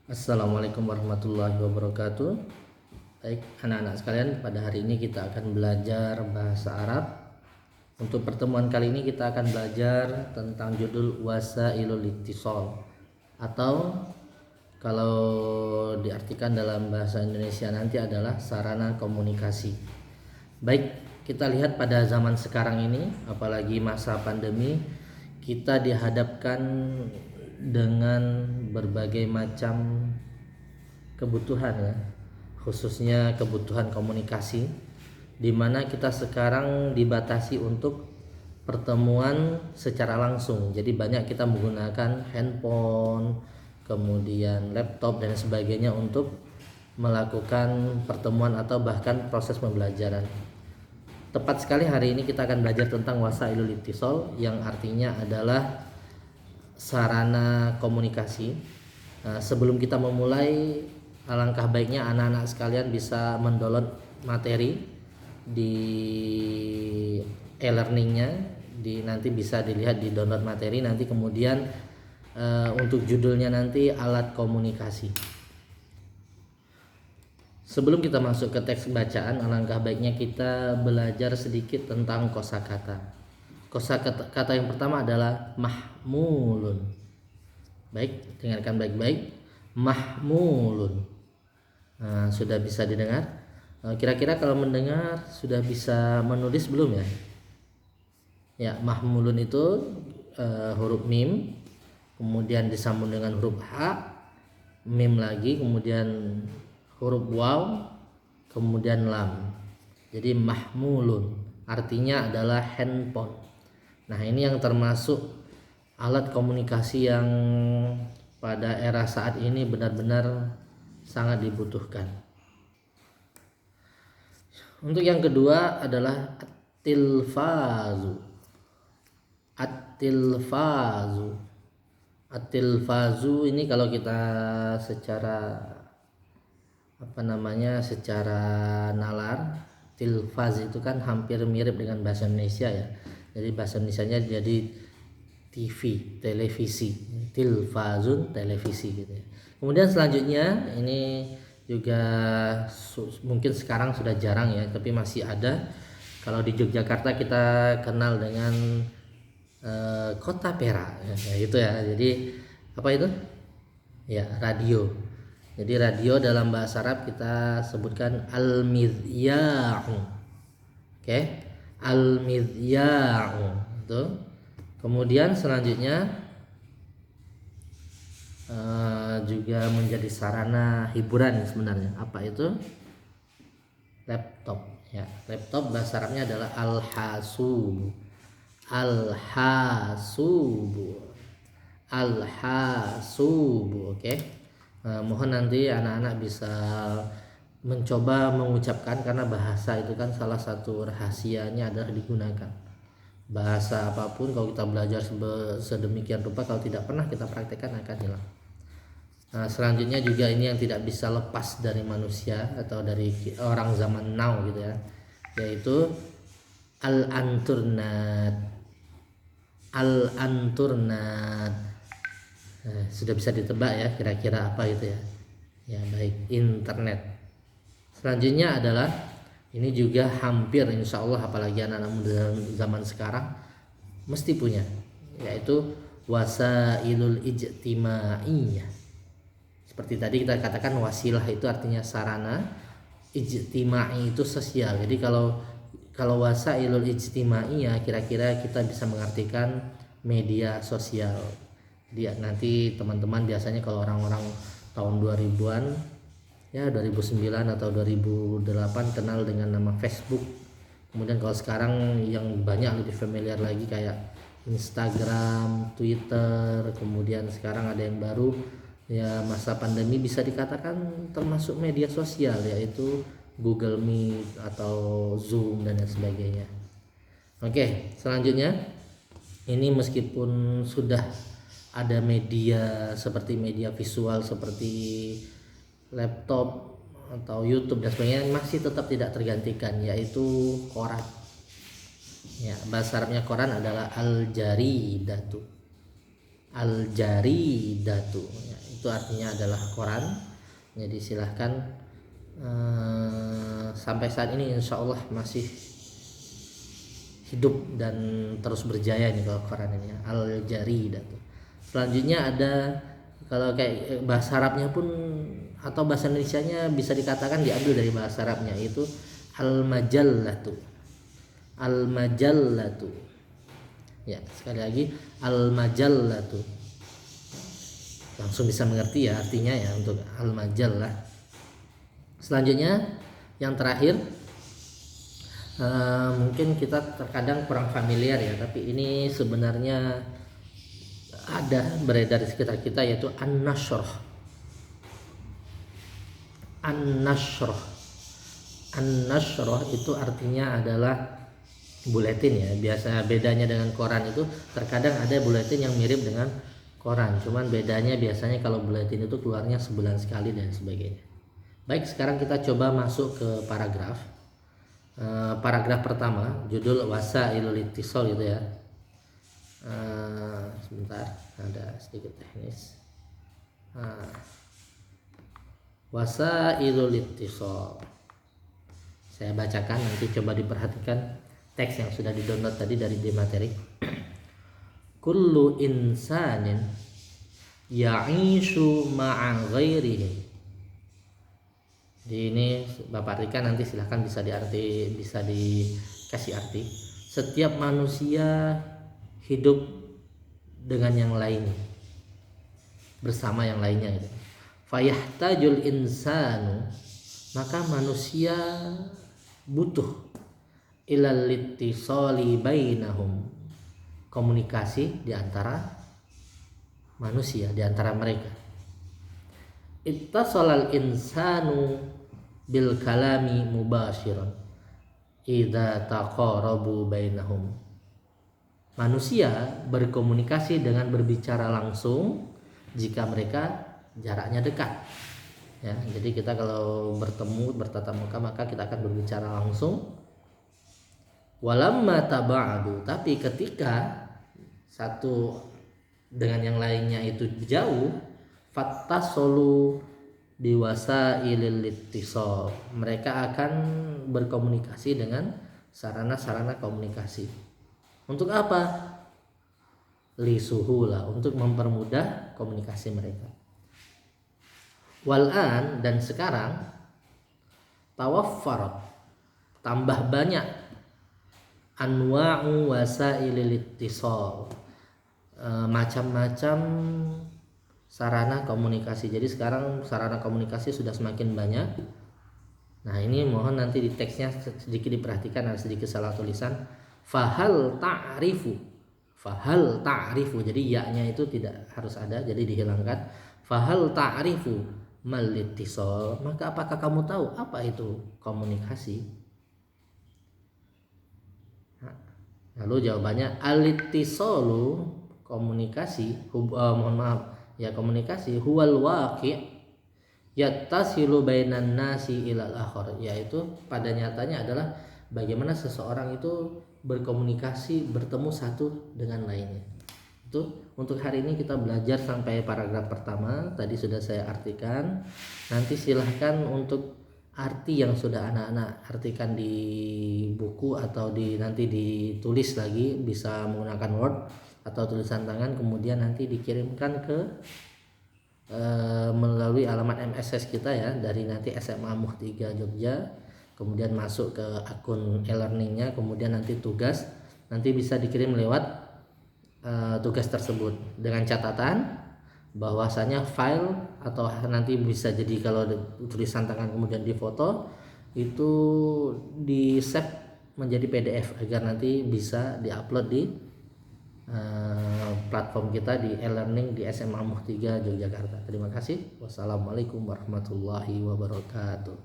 Assalamualaikum warahmatullahi wabarakatuh. Baik, anak-anak sekalian, pada hari ini kita akan belajar bahasa Arab. Untuk pertemuan kali ini kita akan belajar tentang judul Wasailul Ittisal, atau kalau diartikan dalam bahasa Indonesia nanti adalah sarana komunikasi. Baik, kita lihat pada zaman sekarang ini, apalagi masa pandemi, kita dihadapkan dengan berbagai macam kebutuhan ya, khususnya kebutuhan komunikasi, di mana kita sekarang dibatasi untuk pertemuan secara langsung. Jadi banyak kita menggunakan handphone, kemudian laptop dan sebagainya untuk melakukan pertemuan atau bahkan proses pembelajaran. Tepat sekali, hari ini kita akan belajar tentang wasailul ittisal, yang artinya adalah sarana komunikasi. Sebelum kita memulai, alangkah baiknya anak-anak sekalian bisa mendownload materi di e-learningnya, nanti bisa dilihat di download materi, nanti kemudian untuk judulnya nanti alat komunikasi. Sebelum kita masuk ke teks bacaan, alangkah baiknya kita belajar sedikit tentang kosakata. Kosakata yang pertama adalah mahmulun. Baik, dengarkan baik-baik. Mahmulun. Sudah bisa didengar? Kira-kira kalau mendengar sudah bisa menulis belum ya? Ya, mahmulun itu huruf mim, kemudian disambung dengan huruf h, mim lagi, kemudian huruf waw, kemudian lam. Jadi mahmulun artinya adalah handphone. Nah, ini yang termasuk alat komunikasi yang pada era saat ini benar-benar sangat dibutuhkan. Untuk yang kedua adalah at-tilfazu. At-tilfazu. At-tilfazu ini kalau kita secara secara nalar, tilfaz itu kan hampir mirip dengan bahasa Indonesia ya. Jadi bahasa Indonesianya jadi TV, televisi, tilfazun, televisi gitu ya. Kemudian selanjutnya ini juga mungkin sekarang sudah jarang ya, tapi masih ada. Kalau di Yogyakarta kita kenal dengan kota perak ya, itu ya. Jadi apa itu? Ya, radio. Jadi radio dalam bahasa Arab kita sebutkan al-midhya'u. Oke, al-midhya'u itu. Kemudian selanjutnya juga menjadi sarana hiburan sebenarnya. Apa itu? Laptop ya. Laptop bahasa Arabnya adalah al-hasub. Al-hasub. Al-hasub. Oke. Mohon nanti anak-anak bisa mencoba mengucapkan, karena bahasa itu kan salah satu rahasianya adalah digunakan. Bahasa apapun kalau kita belajar sedemikian rupa, kalau tidak pernah kita praktekkan akan hilang. Nah, selanjutnya juga ini yang tidak bisa lepas dari manusia atau dari orang zaman now gitu ya, yaitu al-anturnat. Al-anturnat. Sudah bisa ditebak ya kira-kira apa itu ya. Ya, baik, internet. Selanjutnya adalah ini juga hampir insya Allah, apalagi anak-anak muda zaman sekarang mesti punya, yaitu wasailul ijtimaiyah. Seperti tadi kita katakan, wasilah itu artinya sarana, ijtimai itu sosial. Jadi kalau wasailul ijtimaiyah kira-kira kita bisa mengartikan media sosial. Dia nanti teman-teman biasanya kalau orang-orang tahun 2000-an ya, 2009 atau 2008 kenal dengan nama Facebook. Kemudian kalau sekarang yang banyak lebih familiar lagi kayak Instagram, Twitter, kemudian sekarang ada yang baru ya, masa pandemi bisa dikatakan termasuk media sosial, yaitu Google Meet atau Zoom dan lain sebagainya. Oke, selanjutnya ini meskipun sudah ada media seperti media visual seperti laptop atau YouTube dan sebagainya, masih tetap tidak tergantikan, yaitu koran. Ya, bahasa Arabnya koran adalah al-jaridatu. Al-jaridatu. Ya, itu artinya adalah Quran. Jadi silahkan, sampai saat ini insya Allah masih hidup dan terus berjaya nih kalau Quran ini, Al-Jaridah. Selanjutnya ada, kalau kayak bahasa Arabnya pun atau bahasa Indonesianya bisa dikatakan diambil dari bahasa Arabnya, yaitu Al-Majallatu. Al-Majallatu. Ya, sekali lagi Al-Majallatu. Langsung bisa mengerti ya artinya ya untuk Al-Majallah. Selanjutnya yang terakhir, mungkin kita terkadang kurang familiar ya, tapi ini sebenarnya ada beredar di sekitar kita, yaitu An-Nashr. An-Nashr. An-Nashr itu artinya adalah buletin ya. Biasa bedanya dengan koran itu, terkadang ada buletin yang mirip dengan koran, cuman bedanya biasanya kalau buletin itu keluarnya sebulan sekali dan sebagainya. Baik, sekarang kita coba masuk ke paragraf. Paragraf pertama, judul Wasailul Ittisal gitu ya. Sebentar, ada sedikit teknis. Wasailul Ittisal. Saya bacakan, nanti coba diperhatikan teks yang sudah di-download tadi dari di materi. Kullu insanin ya'ishu ma'a ghairihi. Di ini Bapak artikan, nanti silahkan bisa dikasih arti. Setiap manusia hidup dengan yang lain, bersama yang lainnya gitu. Fayahtajul insanu, maka manusia butuh ilal ittisali bainahum, komunikasi di antara manusia, di antara mereka. Ittasalal insanu bil kalami mubashiran idza taqarabu bainahum. Manusia berkomunikasi dengan berbicara langsung jika mereka jaraknya dekat. Ya, jadi kita kalau bertemu bertatap muka maka kita akan berbicara langsung. Walamma taba'adu, tapi ketika satu dengan yang lainnya itu jauh, fattasolu biwasailil ittisal, mereka akan berkomunikasi dengan sarana-sarana komunikasi. Untuk apa? Lisuhula, untuk mempermudah komunikasi mereka. Wal'an, dan sekarang, tawaffarat, tambah banyak, anwa'u wasailil ittisal, macam-macam sarana komunikasi. Jadi sekarang sarana komunikasi sudah semakin banyak. Nah, ini mohon nanti di teksnya sedikit diperhatikan, ada sedikit salah tulisan. Fahal ta'rifu, jadi ya-nya itu tidak harus ada, jadi dihilangkan. Fahal ta'rifu mal ittisal, maka apakah kamu tahu apa itu komunikasi? Lalu jawabannya al-ittisalu, komunikasi, komunikasi huwal waqi' yattasilu bainan nasi ilal akhir, yaitu pada nyatanya adalah bagaimana seseorang itu berkomunikasi, bertemu satu dengan lainnya. Itu untuk hari ini kita belajar sampai paragraf pertama, tadi sudah saya artikan. Nanti silahkan untuk arti yang sudah anak-anak artikan di buku atau nanti ditulis lagi, bisa menggunakan Word atau tulisan tangan, kemudian nanti dikirimkan ke melalui alamat MSS kita ya, dari nanti SMA Muh 3 Jogja, kemudian masuk ke akun e-learningnya, kemudian nanti tugas nanti bisa dikirim lewat tugas tersebut dengan catatan bahwasanya file atau nanti bisa jadi kalau tulisan tangan kemudian difoto itu di save menjadi PDF agar nanti bisa diupload di platform kita di e-learning di SMA Muh 3 Yogyakarta. Terima kasih. Wassalamualaikum warahmatullahi wabarakatuh.